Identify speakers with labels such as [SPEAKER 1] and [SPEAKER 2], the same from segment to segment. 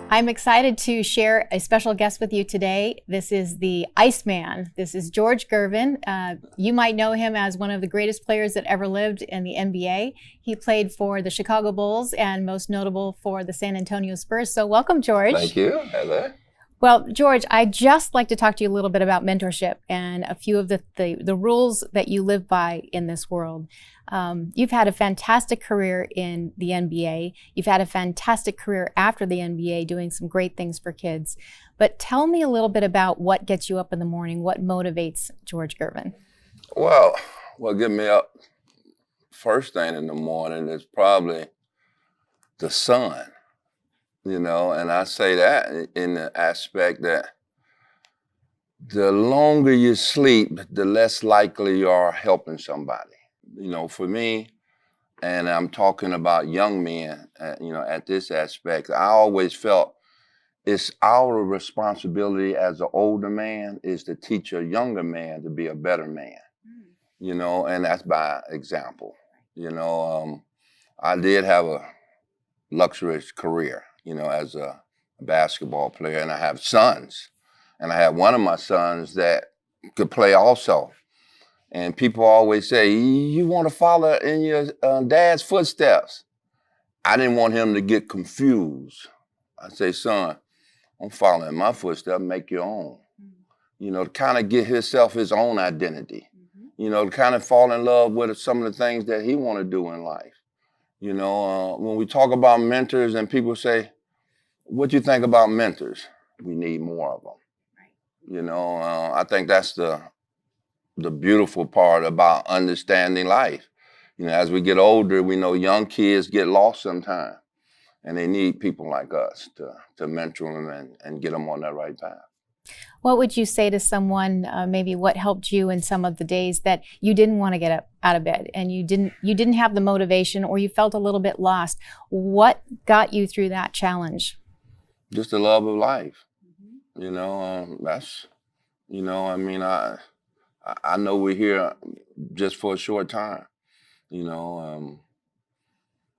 [SPEAKER 1] I'm excited to share a special guest with you today. This is the Iceman. This is George Gervin. You might know him as one of the greatest players that ever lived in the NBA. He played for the Chicago Bulls and most notable for the San Antonio Spurs. So welcome, George.
[SPEAKER 2] Thank you. Hello.
[SPEAKER 1] Well, George, I'd just like to talk to you a little bit about mentorship and a few of the rules that you live by in this world. You've had a fantastic career in the NBA. You've had a fantastic career after the NBA doing some great things for kids. But tell me a little bit about what gets you up in the morning, what motivates George Gervin?
[SPEAKER 2] Well, what gets me up first thing in the morning is probably the sun. And I say that in the aspect that the longer you sleep, the less likely you are helping somebody. For me, and I'm talking about young men, at this aspect, I always felt it's our responsibility as an older man is to teach a younger man to be a better man, and that's by example. I did have a luxurious career, as a basketball player, and I have sons. And I had one of my sons that could play also. And people always say, you want to follow in your dad's footsteps. I didn't want him to get confused. I say, son, I'm following my footsteps, make your own. To kind of get himself his own identity. To kind of fall in love with some of the things that he want to do in life. When we talk about mentors and people say, what do you think about mentors? We need more of them. I think that's the beautiful part about understanding life. As we get older, we know young kids get lost sometimes, and they need people like us to mentor them and get them on that right path.
[SPEAKER 1] What would you say to someone, maybe what helped you in some of the days that you didn't want to get up out of bed and you didn't have the motivation or you felt a little bit lost? What got you through that challenge?
[SPEAKER 2] Just the love of life. I know we're here just for a short time. I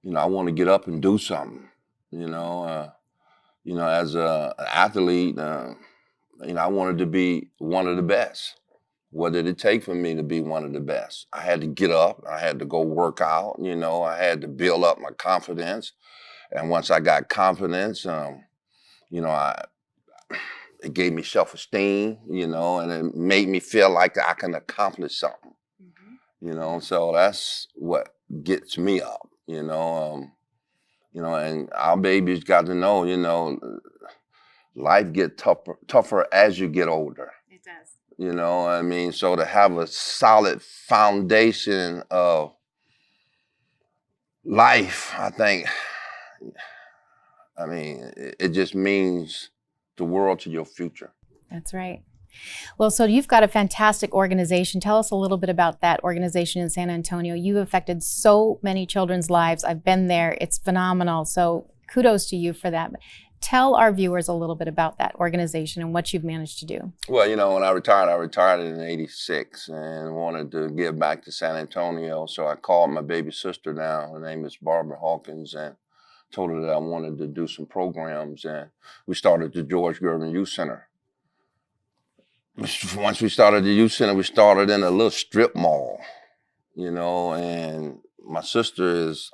[SPEAKER 2] want to get up and do something. As an athlete, I wanted to be one of the best. What did it take for me to be one of the best? I had to get up. I had to go work out. I had to build up my confidence. And once I got confidence, it gave me self-esteem, and it made me feel like I can accomplish something. So that's what gets me up, and our babies got to know, life gets tougher as you get older.
[SPEAKER 1] It does.
[SPEAKER 2] So to have a solid foundation of life, I think, it just means the world to your future.
[SPEAKER 1] That's right. Well, so you've got a fantastic organization. Tell us a little bit about that organization in San Antonio. You've affected so many children's lives. I've been there. It's phenomenal. So kudos to you for that. Tell our viewers a little bit about that organization and what you've managed to do.
[SPEAKER 2] Well, when I retired in '86 and wanted to give back to San Antonio. So I called my baby sister down. Her name is Barbara Hawkins, and told her that I wanted to do some programs, and we started the George Gervin Youth Center. Once we started the youth center, we started in a little strip mall, and my sister is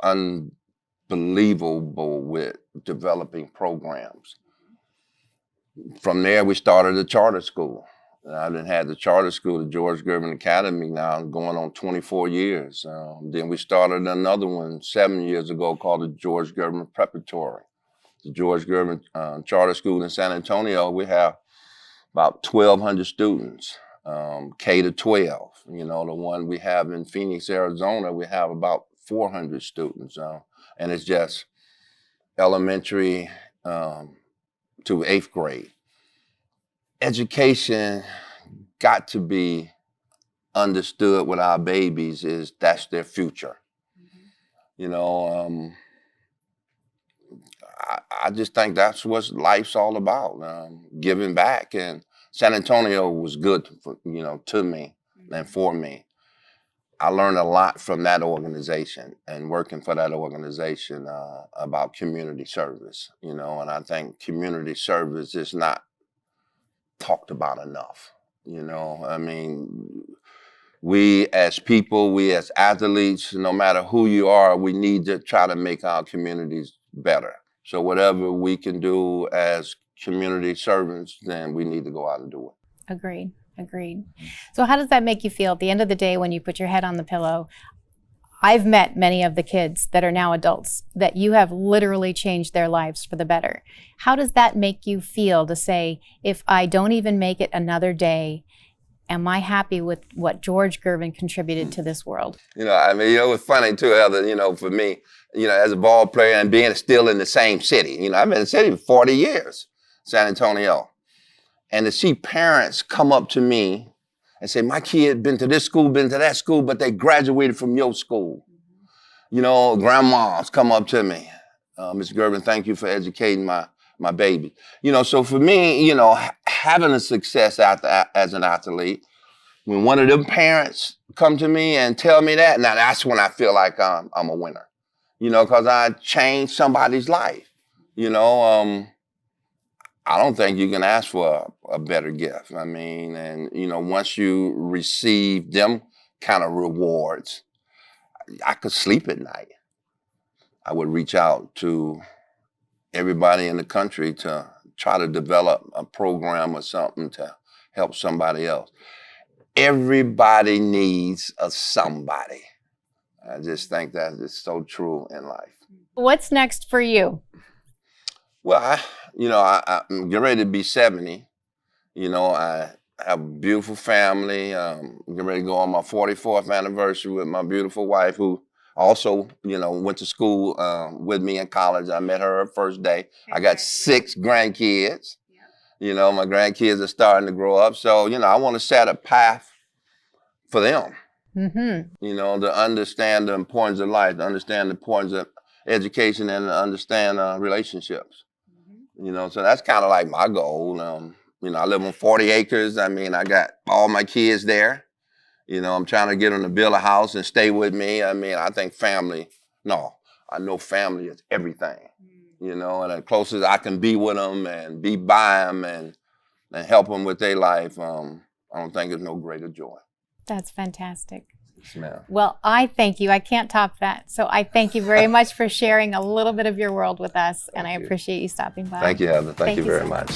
[SPEAKER 2] unbelievable with developing programs. From there, we started a charter school. And I've been had the charter school, the George Gervin Academy, now going on 24 years. Then we started another one 7 years ago called the George Gervin Preparatory. The George Gervin Charter School in San Antonio, we have about 1,200 students, K to 12. The one we have in Phoenix, Arizona, we have about 400 students. And it's just elementary to 8th grade. Education got to be understood with our babies is that's their future. I just think that's what life's all about, giving back. And San Antonio was good for, to me and for me. I learned a lot from that organization and working for that organization about community service, you know, and I think community service is not talked about enough, you know. I mean, we as people, we as athletes, no matter who you are, we need to try to make our communities better. So whatever we can do as community servants, then we need to go out and do it.
[SPEAKER 1] Agreed. Agreed. So how does that make you feel at the end of the day when you put your head on the pillow? I've met many of the kids that are now adults that you have literally changed their lives for the better. How does that make you feel to say, if I don't even make it another day, am I happy with what George Gervin contributed to this world?
[SPEAKER 2] You know, I mean, you know, it's funny too, Heather, you know, for me, you know, as a ball player and being still in the same city, you know, I've been in the city for 40 years, San Antonio. And to see parents come up to me and say, my kid been to this school, been to that school, but they graduated from your school. You know, grandmas come up to me. Mr. Gervin, thank you for educating my baby. You know, so for me, you know, having a success as an athlete, when one of them parents come to me and tell me that, now that's when I feel like I'm a winner. You know, because I changed somebody's life. You know, I don't think you can ask for a better gift. I mean, and, you know, once you receive them kind of rewards, I could sleep at night. I would reach out to everybody in the country to try to develop a program or something to help somebody else. Everybody needs a somebody. I just think that is so true in life.
[SPEAKER 1] What's next for you?
[SPEAKER 2] Well, I'm getting ready to be 70. You know, I have a beautiful family. I'm getting ready to go on my 44th anniversary with my beautiful wife, who also, you know, went to school with me in college. I met her first day. I got 6 grandkids. You know, my grandkids are starting to grow up. So, you know, I want to set a path for them. Mm-hmm. You know, to understand the importance of life, to understand the importance of education, and to understand relationships. You know, so that's kind of like my goal. You know, I live on 40 acres. I mean, I got all my kids there. You know, I'm trying to get them to build a house and stay with me. I mean, I think family, I know family is everything. You know, and the closest I can be with them and be by them and help them with their life, I don't think there's no greater joy.
[SPEAKER 1] That's fantastic.
[SPEAKER 2] Yeah.
[SPEAKER 1] Well, I thank you. I can't top that. So I thank you very much for sharing a little bit of your world with us, and I appreciate you stopping by.
[SPEAKER 2] Thank you, Heather. Thank you very
[SPEAKER 1] so
[SPEAKER 2] much.